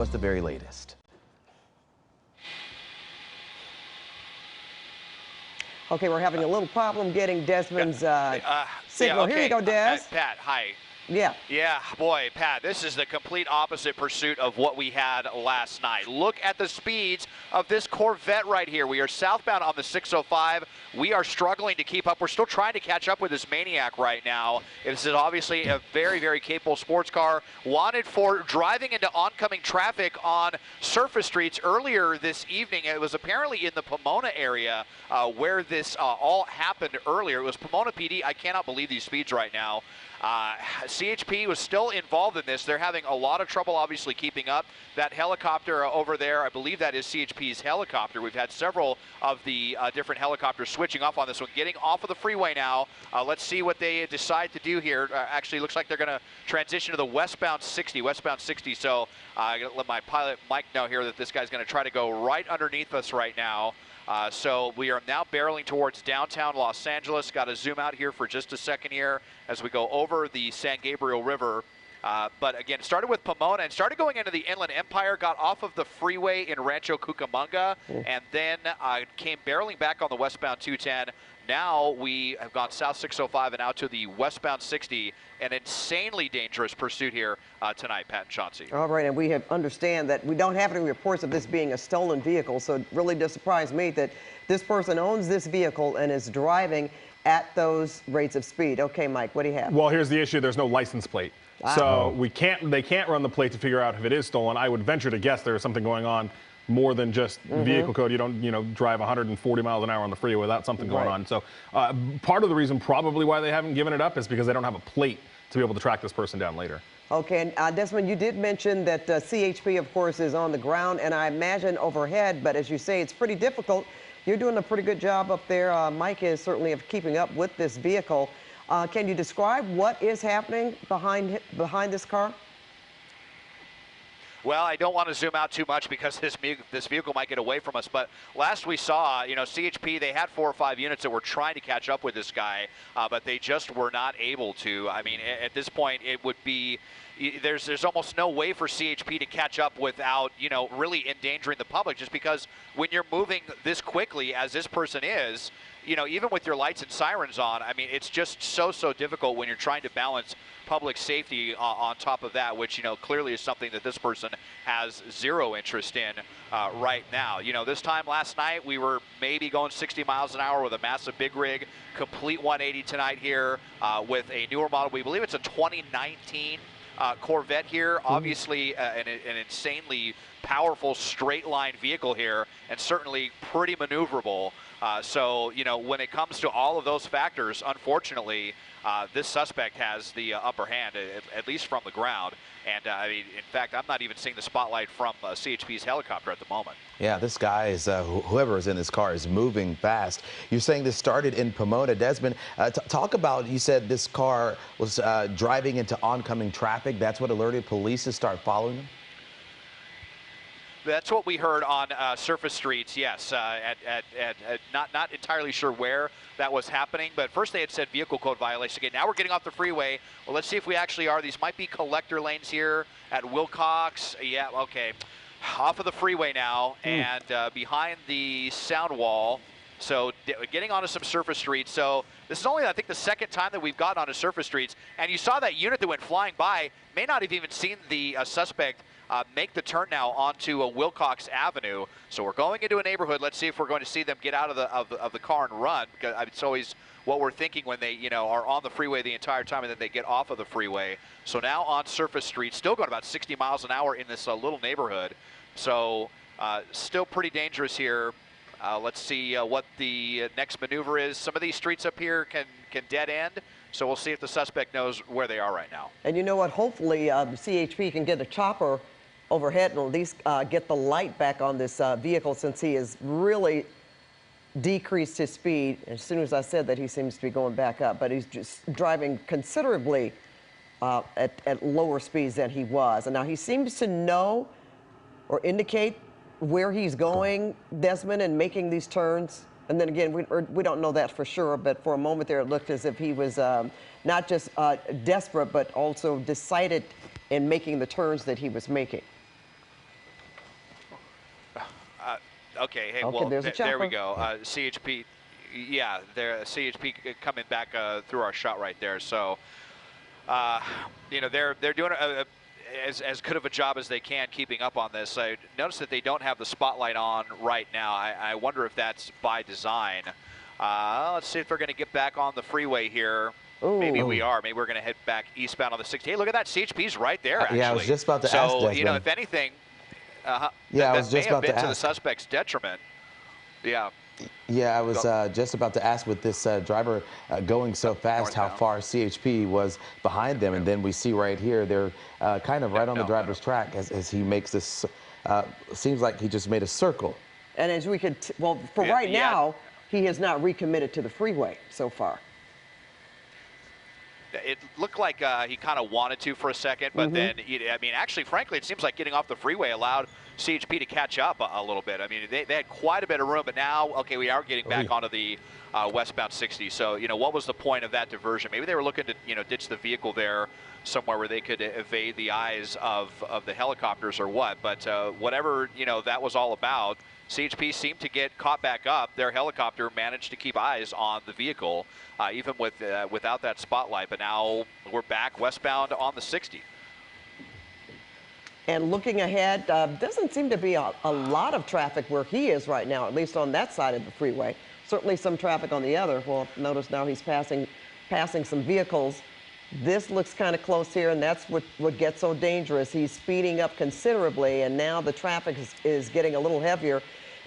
What's the very latest? Okay, we're having a little problem getting Desmond's signal. Okay. Here you go, Des. Pat, hi. Yeah. Yeah, boy, Pat, this is the complete opposite pursuit of what we had last night. Look at the speeds of this Corvette right here. We are southbound on the 605. We are struggling to keep up. We're still trying to catch up with this maniac right now. This is obviously a very, very capable sports car, wanted for driving into oncoming traffic on surface streets earlier this evening. It was apparently in the Pomona area where this all happened earlier. It was Pomona PD. I cannot believe these speeds right now. CHP was still involved in this. They're having a lot of trouble, obviously, keeping up. That helicopter over there, I believe that is CHP's helicopter. We've had several of the different helicopters switching off on this one, getting off of the freeway now. Let's see what they decide to do here. Actually, looks like they're going to transition to the westbound 60. So I'm going to let my pilot Mike know here that this guy's going to try to go right underneath us right now. So we are now barreling towards downtown Los Angeles. Got to zoom out here for just a second here as we go over the San Gabriel River. But again, started with Pomona and started going into the Inland Empire, got off of the freeway in Rancho Cucamonga, and then came barreling back on the westbound 210. Now we have gone south 605 and out to the westbound 60. An insanely dangerous pursuit here tonight, Pat and Chauncey. All right, and we understand that we don't have any reports of this being a stolen vehicle, so it really does surprise me that this person owns this vehicle and is driving at those rates of speed. Okay, Mike, what do you have? Well, here's the issue. There's no license plate. So they can't run the plate to figure out if it is stolen. I would venture to guess there is something going on more than just vehicle code. You don't, drive 140 miles an hour on the freeway without something going on. So part of the reason probably why they haven't given it up is because they don't have a plate to be able to track this person down later. Okay, and Desmond, you did mention that CHP, of course, is on the ground, and I imagine overhead, but as you say, it's pretty difficult. You're doing a pretty good job up there. Mike is certainly of keeping up with this vehicle. Can you describe what is happening behind this car? Well, I don't want to zoom out too much because this vehicle might get away from us. But last we saw, CHP, they had 4 or 5 units that were trying to catch up with this guy, but they just were not able to. I mean, at this point, it would be there's almost no way for CHP to catch up without, really endangering the public, just because when you're moving this quickly as this person is, even with your lights and sirens on, I mean, it's just so difficult when you're trying to balance public safety on top of that, which, clearly is something that this person has zero interest in right now. This time last night, we were maybe going 60 miles an hour with a massive big rig, complete 180 tonight here with a newer model. We believe it's a 2019 Corvette here. Obviously an insanely powerful straight line vehicle here, and certainly pretty maneuverable. So, when it comes to all of those factors, unfortunately, this suspect has the upper hand, at least from the ground. And, in fact, I'm not even seeing the spotlight from CHP's helicopter at the moment. Yeah, this guy is, whoever is in this car is moving fast. You're saying this started in Pomona. Desmond, talk about, you said this car was driving into oncoming traffic. That's what alerted police to start following him? That's what we heard on surface streets, yes. Not entirely sure where that was happening, but first they had said vehicle code violation. Again, now we're getting off the freeway. Well, let's see if we actually are. These might be collector lanes here at Wilcox. Yeah, okay. Off of the freeway now and behind the sound wall. So getting onto some surface streets. So this is only, I think, the second time that we've gotten onto surface streets. And you saw that unit that went flying by, may not have even seen the suspect make the turn now onto Wilcox Avenue. So we're going into a neighborhood. Let's see if we're going to see them get out of the car and run, because it's always what we're thinking when they are on the freeway the entire time and then they get off of the freeway. So now on surface streets, still going about 60 miles an hour in this little neighborhood. So still pretty dangerous here. Let's see what the next maneuver is. Some of these streets up here can dead end. So we'll see if the suspect knows where they are right now. And you know what? Hopefully CHP can get a chopper overhead and at least get the light back on this vehicle, since he has really decreased his speed. As soon as I said that, he seems to be going back up, but he's just driving considerably at lower speeds than he was. And now he seems to know or indicate where he's going, Desmond, and making these turns. And then again, we don't know that for sure, but for a moment there, it looked as if he was not just desperate, but also decided in making the turns that he was making. Okay, hey, Okay, well, there's a there we chopper. go. CHP, yeah, there, CHP coming back through our shot right there. So, you know, they're doing as good of a job as they can keeping up on this. I notice that they don't have the spotlight on right now. I wonder if that's by design. Let's see if they're going to get back on the freeway here. Ooh. Maybe we are. Maybe we're going to head back eastbound on the 60. Hey, look at that. CHP's right there, actually. Yeah, I was just about to ask So, you know, Desmond. if anything, Yeah, I was that may just have about been to to the ask. suspect's detriment. Yeah. Yeah, I was just about to ask with this driver going so fast how northbound. far CHP was behind them. And then we see right here, they're kind of right on the driver's track as he makes this, seems like he just made a circle. And as we could, well, for right now, he has not recommitted to the freeway so far. It looked like he kind of wanted to for a second, but then, I mean, actually, frankly, it seems like getting off the freeway allowed CHP to catch up a little bit. I mean, they had quite a bit of room, but now, okay, we are getting back onto the westbound 60. So, you know, what was the point of that diversion? Maybe they were looking to, you know, ditch the vehicle there somewhere where they could evade the eyes of the helicopters or what. But whatever, you know, that was all about, CHP seemed to get caught back up. Their helicopter managed to keep eyes on the vehicle, even without that spotlight. But now we're back westbound on the 60. And looking ahead, doesn't seem to be a lot of traffic where he is right now, at least on that side of the freeway. Certainly some traffic on the other. Well, notice now he's passing some vehicles. This looks kind of close here, and that's what gets so dangerous. He's speeding up considerably, and now the traffic is getting a little heavier.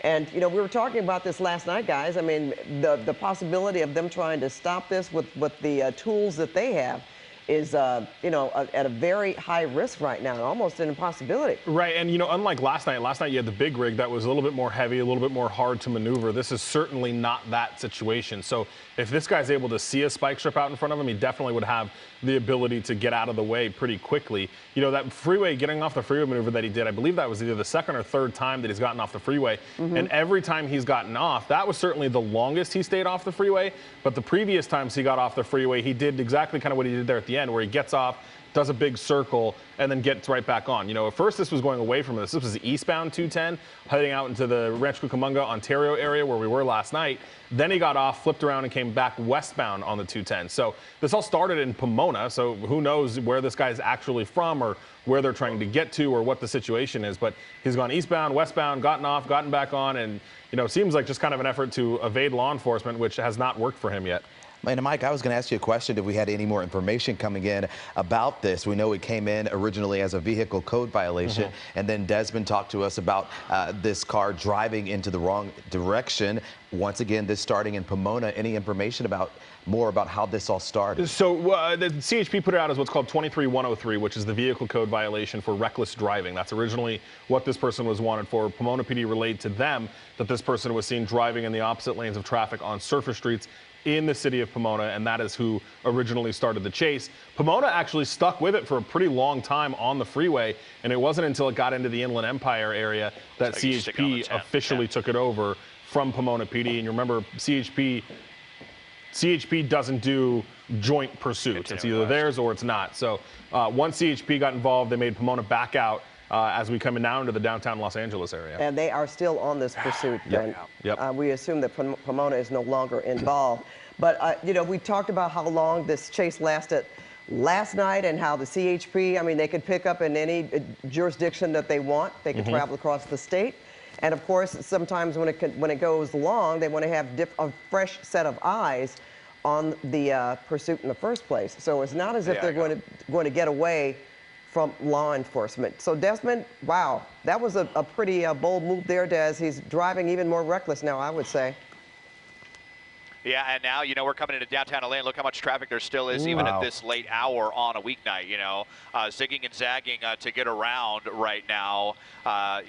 And, you know, we were talking about this last night, guys. I mean, the possibility of them trying to stop this with the tools that they have is, you know, at a very high risk right now, almost an impossibility. Right, and you know, unlike last night you had the big rig that was a little bit more heavy, a little bit more hard to maneuver. This is certainly not that situation. So if this guy's able to see a spike strip out in front of him, he definitely would have the ability to get out of the way pretty quickly. You know, that freeway, getting off the freeway maneuver that he did, I believe that was either the second or third time that he's gotten off the freeway. And every time he's gotten off, that was certainly the longest he stayed off the freeway. But the previous times he got off the freeway, he did exactly kind of what he did there at the end, where he gets off, does a big circle, and then gets right back on. You know, at first this was going away from us. This was eastbound 210, heading out into the Rancho Cucamonga, Ontario area where we were last night. Then he got off, flipped around, and came back westbound on the 210. So this all started in Pomona, so who knows where this guy's actually from or where they're trying to get to or what the situation is. But he's gone eastbound, westbound, gotten off, gotten back on, and, you know, seems like just kind of an effort to evade law enforcement, which has not worked for him yet. And Mike, I was going to ask you a question if we had any more information coming in about this. We know it came in originally as a vehicle code violation, and then Desmond talked to us about this car driving into the wrong direction. Once again, this starting in Pomona. Any information more about how this all started? So the CHP put it out as what's called 23103, which is the vehicle code violation for reckless driving. That's originally what this person was wanted for. Pomona PD relayed to them that this person was seen driving in the opposite lanes of traffic on surface streets in the city of Pomona, and that is who originally started the chase. Pomona actually stuck with it for a pretty long time on the freeway, and it wasn't until it got into the Inland Empire area that CHP officially took it over from Pomona PD. And you remember, CHP doesn't do joint pursuits. It's either theirs or it's not. So once CHP got involved, they made Pomona back out as we come now into the downtown Los Angeles area. And they are still on this pursuit, then. We assume that Pomona is no longer involved. But, you know, we talked about how long this chase lasted last night and how the CHP, I mean, they could pick up in any jurisdiction that they want. They can travel across the state. And, of course, sometimes when it goes long, they want to have a fresh set of eyes on the pursuit in the first place. So it's not as if they're going to get away from law enforcement. So Desmond, wow, that was a pretty bold move there, Des. He's driving even more reckless now, I would say. Yeah, and now, you know, we're coming into downtown LA, and look how much traffic there still is, even at this late hour on a weeknight, you know. Zigging and zagging to get around right now.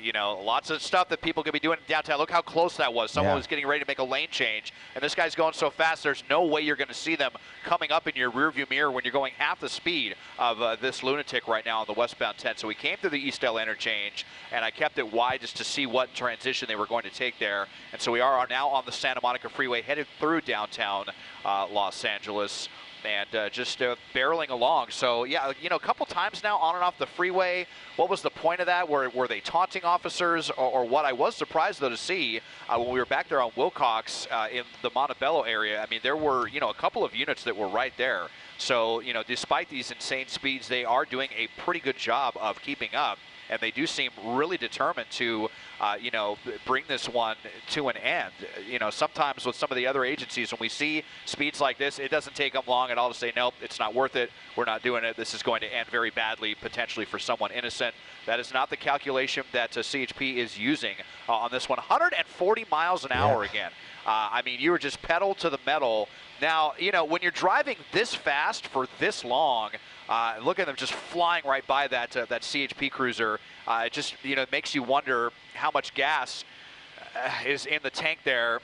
You know, lots of stuff that people could be doing in downtown. Look how close that was. Someone was getting ready to make a lane change, and this guy's going so fast, there's no way you're going to see them coming up in your rearview mirror when you're going half the speed of this lunatic right now on the westbound 10. So we came through the East LA interchange, and I kept it wide just to see what transition they were going to take there. And so we are now on the Santa Monica Freeway, headed through downtown Los Angeles. and just barreling along. So, yeah, you know, a couple times now on and off the freeway. What was the point of that? Were they taunting officers or what? I was surprised, though, to see when we were back there on Wilcox in the Montebello area. I mean, there were, you know, a couple of units that were right there. So, you know, despite these insane speeds, they are doing a pretty good job of keeping up. And they do seem really determined to, you know, bring this one to an end. You know, sometimes with some of the other agencies, when we see speeds like this, it doesn't take them long at all to say, nope, it's not worth it. We're not doing it. This is going to end very badly, potentially for someone innocent. That is not the calculation that CHP is using on this one. 140 miles an hour again. I mean, you were just pedal to the metal. Now, you know, when you're driving this fast for this long, look at them just flying right by that that CHP cruiser. It just, you know, makes you wonder how much gas is in the tank there.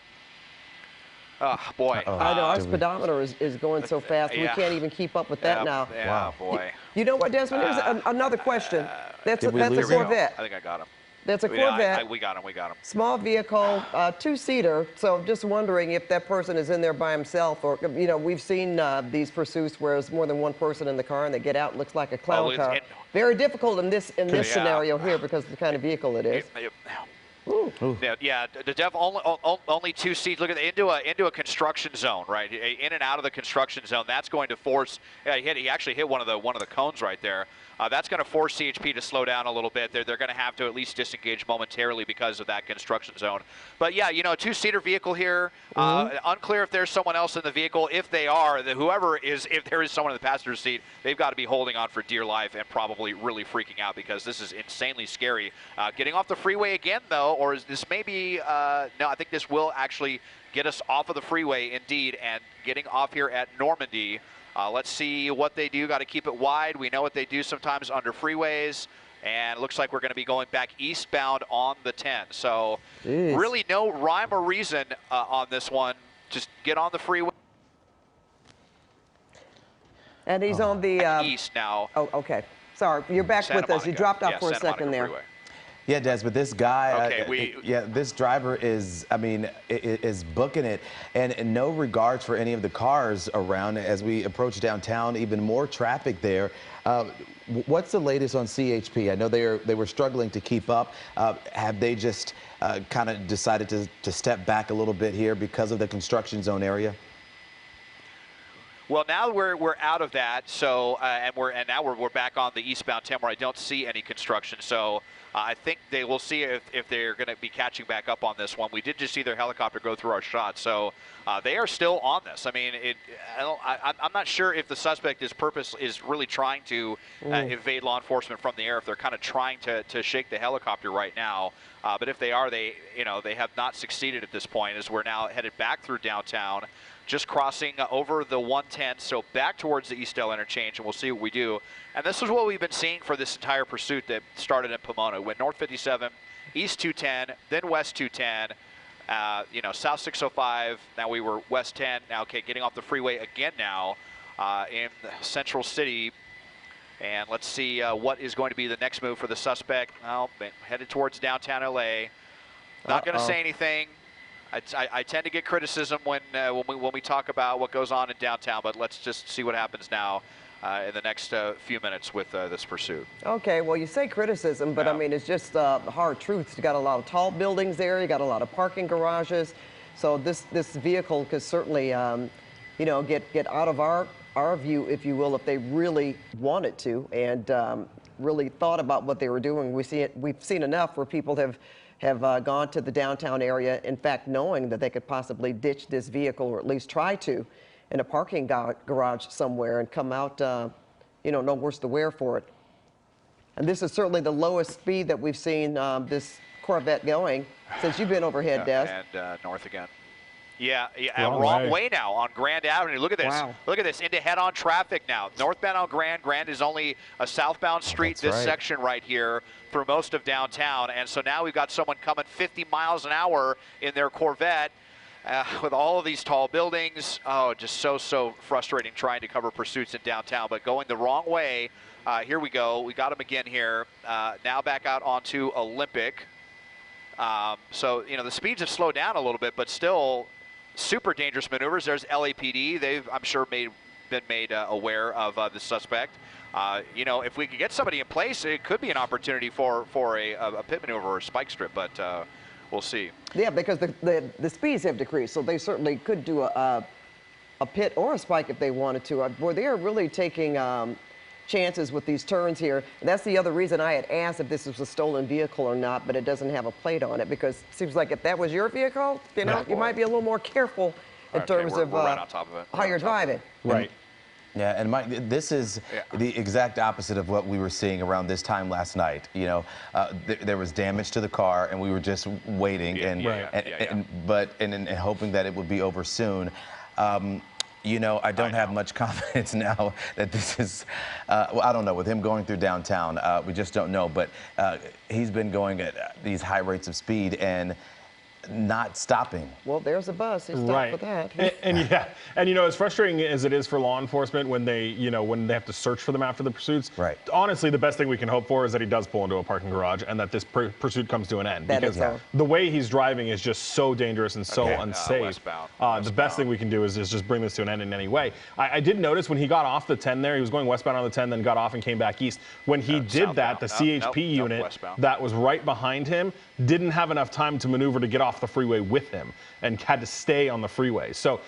Oh, boy. I know, our speedometer is going so fast, we can't even keep up with that now. Yeah, wow. Boy. You know what, Desmond? Here's another question. That's a lose Corvette. I think I got him. That's a Corvette. We got him. Small vehicle, two-seater. So just wondering if that person is in there by himself, or, you know, we've seen these pursuits where there's more than one person in the car and they get out and looks like a clown car. Very difficult in this scenario here because of the kind of vehicle it is. Yeah, only 2 seats. Look at into a construction zone, right? In and out of the construction zone. That's going to force. He actually hit one of the cones right there. That's going to force CHP to slow down a little bit. They're going to have to at least disengage momentarily because of that construction zone. But yeah, you know, a 2-seater vehicle here. Unclear if there's someone else in the vehicle. If they are, if there is someone in the passenger seat, they've got to be holding on for dear life and probably really freaking out because this is insanely scary. Getting off the freeway again, though, or is this maybe? No, I think this will actually get us off of the freeway indeed, and getting off here at Normandy. Let's see what they do. Got to keep it wide. We know what they do sometimes under freeways. And it looks like we're going to be going back eastbound on the 10. So really no rhyme or reason on this one. Just get on the freeway. And he's on the east now. Oh, okay. Sorry, you're back Santa with us. You Monica. dropped off Yeah, for a Santa second Monica there. Freeway. Yeah, Des, but this guy, Okay, this driver is, I mean, is booking it, and no regards for any of the cars around. As we approach downtown, even more traffic there. What's the latest on CHP? I know they were struggling to keep up. Have they just kind of decided to step back a little bit here because of the construction zone area? Well, now we're out of that, so now we're back on the eastbound 10 where I don't see any construction. So I think they will see if they're going to be catching back up on this one. We did just see their helicopter go through our shot, so they are still on this. I mean, I'm not sure if the suspect is really trying to evade law enforcement from the air. If they're kind of trying to shake the helicopter right now, but if they are, they have not succeeded at this point. As we're now headed back through downtown. Just crossing over the 110, so back towards the Eastdale interchange, and we'll see what we do. And this is what we've been seeing for this entire pursuit that started in Pomona. Went north 57, east 210, then west 210, south 605. Now we were west 10. Now, okay, getting off the freeway again now in Central City. And let's see what is going to be the next move for the suspect. Well, headed towards downtown LA. Not going to say anything. I tend to get criticism when we talk about what goes on in downtown, but let's just see what happens now in the next few minutes with this pursuit. Okay, well, you say criticism, but I mean, it's just hard truths. You got a lot of tall buildings there. You got a lot of parking garages. So this vehicle could certainly, get out of our view, if you will, if they really wanted to and really thought about what they were doing. We've seen enough where people have gone to the downtown area, in fact, knowing that they could possibly ditch this vehicle or at least try to in a parking garage somewhere and come out, no worse the wear for it. And this is certainly the lowest speed that we've seen this Corvette going since you've been overhead, Des. And north again. Yeah, wrong way now on Grand Avenue. Look at this. Wow. Look at this, into head-on traffic now. Northbound on Grand. Grand is only a southbound street, section right here through most of downtown. And so now we've got someone coming 50 miles an hour in their Corvette with all of these tall buildings. Oh, just so frustrating trying to cover pursuits in downtown, but going the wrong way. Here we go. We got him again here. Now back out onto Olympic. So, the speeds have slowed down a little bit, but still super dangerous maneuvers. There's LAPD. They've, I'm sure, made been made aware of the suspect. You know, if we could get somebody in place, it could be an opportunity for a pit maneuver or a spike strip, but we'll see. Yeah, because the speeds have decreased, so they certainly could do a pit or a spike if they wanted to. Boy, they are really taking chances with these turns here. And that's the other reason I had asked if this was a stolen vehicle or not, but it doesn't have a plate on it, because it seems like if that was your vehicle, you know, you might be a little more careful in terms of right on top of it. how you're driving. Right. Yeah, and Mike, this is the exact opposite of what we were seeing around this time last night. You know, there was damage to the car, and we were just waiting and hoping that it would be over soon. You know, I don't have much confidence now that this is, well, I don't know, with him going through downtown, we just don't know. But he's been going at these high rates of speed and not stopping. Well, there's a bus. He stopped for that. And you know, as frustrating as it is for law enforcement when they, you know, when they have to search for them after the pursuits. Right. Honestly, the best thing we can hope for is that he does pull into a parking garage and that this pursuit comes to an end. Because the way he's driving is just so dangerous and so unsafe. Westbound. The best thing we can do is just bring this to an end in any way. I did notice when he got off the 10 there, he was going westbound on the 10, then got off and came back east. When he did that, the CHP unit that was right behind him didn't have enough time to maneuver to get off the freeway with him and had to stay on the freeway. So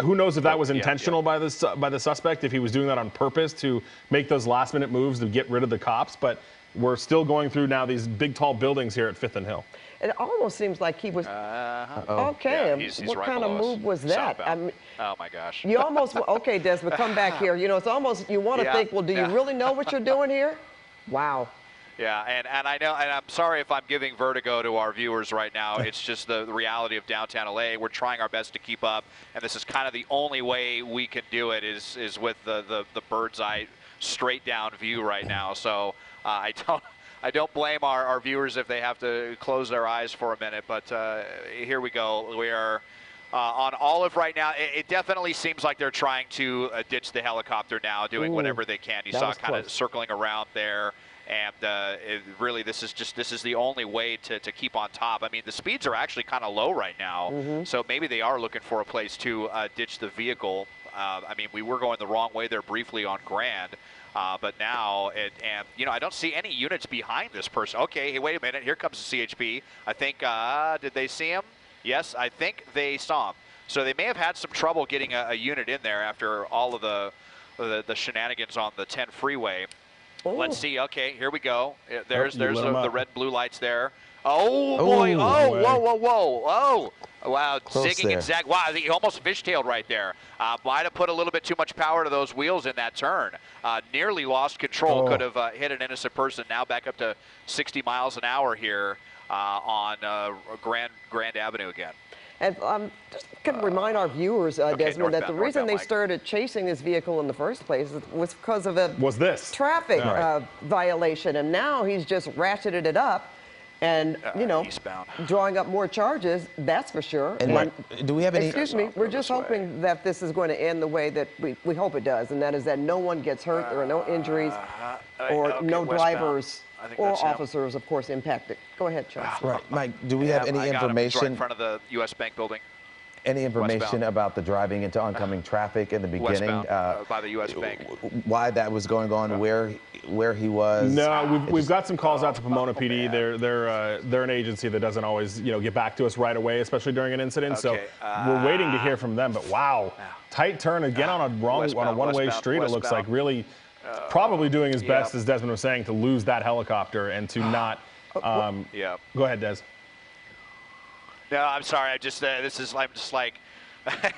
who knows if that was intentional by the suspect, if he was doing that on purpose to make those last-minute moves to get rid of the cops. But we're still going through now these big, tall buildings here at 5th and Hill. It almost seems like he was, okay, he's what right kind of move was that? I mean, oh my gosh. You almost, okay, Desmond, come back here. You know, it's almost, you want to think, well, do you really know what you're doing here? Wow. Yeah, and I know, and I'm sorry if I'm giving vertigo to our viewers right now. It's just the reality of downtown LA. We're trying our best to keep up, and this is kind of the only way we can do it is with the bird's eye straight down view right now. So I don't blame our viewers if they have to close their eyes for a minute. But here we go. We are on Olive right now. It definitely seems like they're trying to ditch the helicopter now, doing whatever they can. You saw it kind of circling around there. And really, this is the only way to keep on top. I mean, the speeds are actually kind of low right now, so maybe they are looking for a place to ditch the vehicle. I mean, we were going the wrong way there briefly on Grand, but now, and you know, I don't see any units behind this person. Okay, hey, wait a minute, here comes the CHP. I think, did they see him? Yes, I think they saw him. So they may have had some trouble getting a unit in there after all of the shenanigans on the 10 freeway. Let's see. Okay, here we go. There's the red blue lights there. Oh boy! Oh, whoa! Oh, wow! Zigging and zag. Wow! He almost fishtailed right there. Might have put a little bit too much power to those wheels in that turn. Nearly lost control. Could have hit an innocent person. Now back up to 60 miles an hour here on Grand Avenue again. And just can remind our viewers, Desmond, that the reason they started chasing this vehicle in the first place was because of a traffic violation. And now he's just ratcheted it up and, you know, drawing up more charges, that's for sure. And do we have any... Excuse me, we're just hoping that this is going to end the way that we hope it does, and that is that no one gets hurt, there are no injuries, or no drivers or officers, of course, impacted. Go ahead, Charles. Right, Mike, do we have any information? Right in front of the U.S. Bank building. Any information about the driving into oncoming traffic in the beginning? By the U.S. Bank. Why that was going on, where he was? No, we've got some calls out to Pomona PD. They're an agency that doesn't always, you know, get back to us right away, especially during an incident. So we're waiting to hear from them. But wow, tight turn again on a one-way street. It looks like really probably doing his best, as Desmond was saying, to lose that helicopter and to not. Go ahead, Des. No, I'm sorry. I'm just like,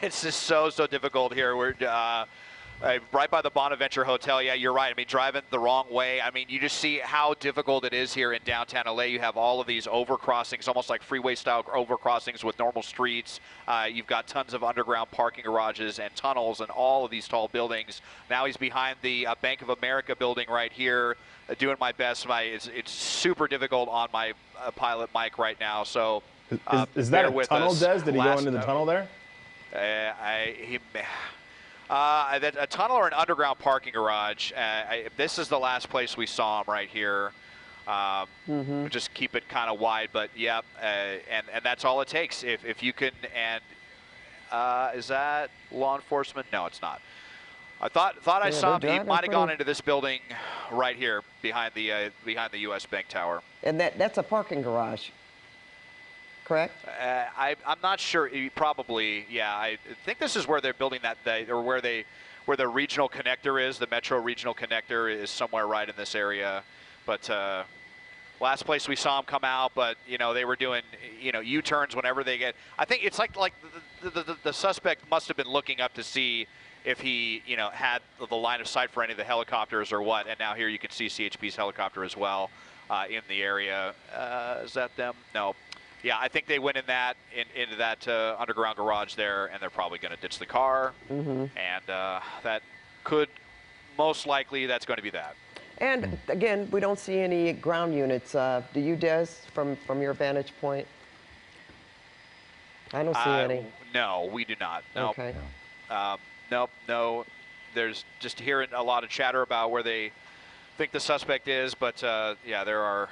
it's just so difficult here. We're right by the Bonaventure Hotel. Yeah, you're right. I mean, driving the wrong way. I mean, you just see how difficult it is here in downtown LA. You have all of these overcrossings, almost like freeway-style overcrossings with normal streets. You've got tons of underground parking garages and tunnels and all of these tall buildings. Now he's behind the Bank of America building right here, doing my best. It's super difficult on my pilot mic right now. So. Is that a tunnel, Des? Did he go into the tunnel there? A tunnel or an underground parking garage. This is the last place we saw him right here. Just keep it kind of wide, but yeah, and that's all it takes. If you can, and is that law enforcement? No, it's not. I thought I saw him. they're He driving might have gone pretty- into this building right here behind the U.S. Bank Tower. And that's a parking garage, correct? I'm not sure. Probably, yeah. I think this is where they're building that, or where the regional connector is. The Metro regional connector is somewhere right in this area. But last place we saw them come out, but they were doing U-turns whenever they get. I think it's like the suspect must have been looking up to see if he had the line of sight for any of the helicopters or what. And now here you can see CHP's helicopter as well in the area. Is that them? No. Yeah, I think they went into that underground garage there, and they're probably going to ditch the car. And that could most likely that's going to be that. And again, we don't see any ground units. Do you, Des, from your vantage point? I don't see any. No, we do not. No. Okay. Nope, no. There's just hearing a lot of chatter about where they think the suspect is, but yeah, there are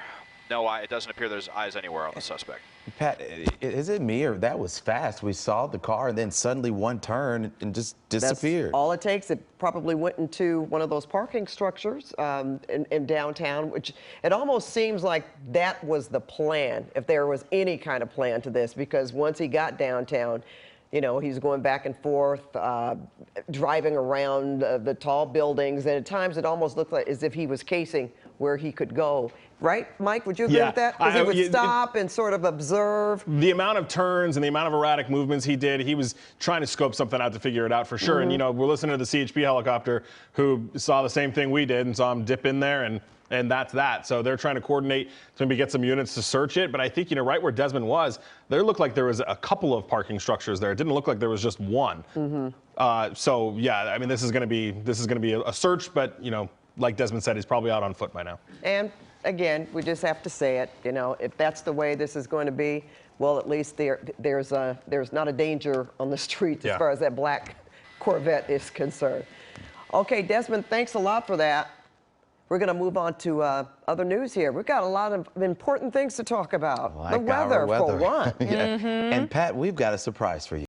no eye. It doesn't appear there's eyes anywhere on the suspect. Pat, is it me or that was fast? We saw the car and then suddenly one turn and just disappeared. That's all it takes. It probably went into one of those parking structures in downtown, which it almost seems like that was the plan, if there was any kind of plan to this, because once he got downtown, he's going back and forth, driving around the tall buildings, and at times it almost looked like as if he was casing where he could go. Right, Mike? Would you agree with that? Because he would stop and sort of observe. The amount of turns and the amount of erratic movements he did, he was trying to scope something out to figure it out for sure. And, we're listening to the CHP helicopter who saw the same thing we did and saw him dip in there, and that's that. So they're trying to coordinate to maybe get some units to search it. But I think, right where Desmond was, there looked like there was a couple of parking structures there. It didn't look like there was just one. So, yeah, I mean, this is going to be a search, but, like Desmond said, he's probably out on foot by now. And again, we just have to say it. If that's the way this is going to be, well, at least there's not a danger on the streets as far as that black Corvette is concerned. Okay, Desmond, thanks a lot for that. We're going to move on to other news here. We've got a lot of important things to talk about. Like the weather, for one. And Pat, we've got a surprise for you.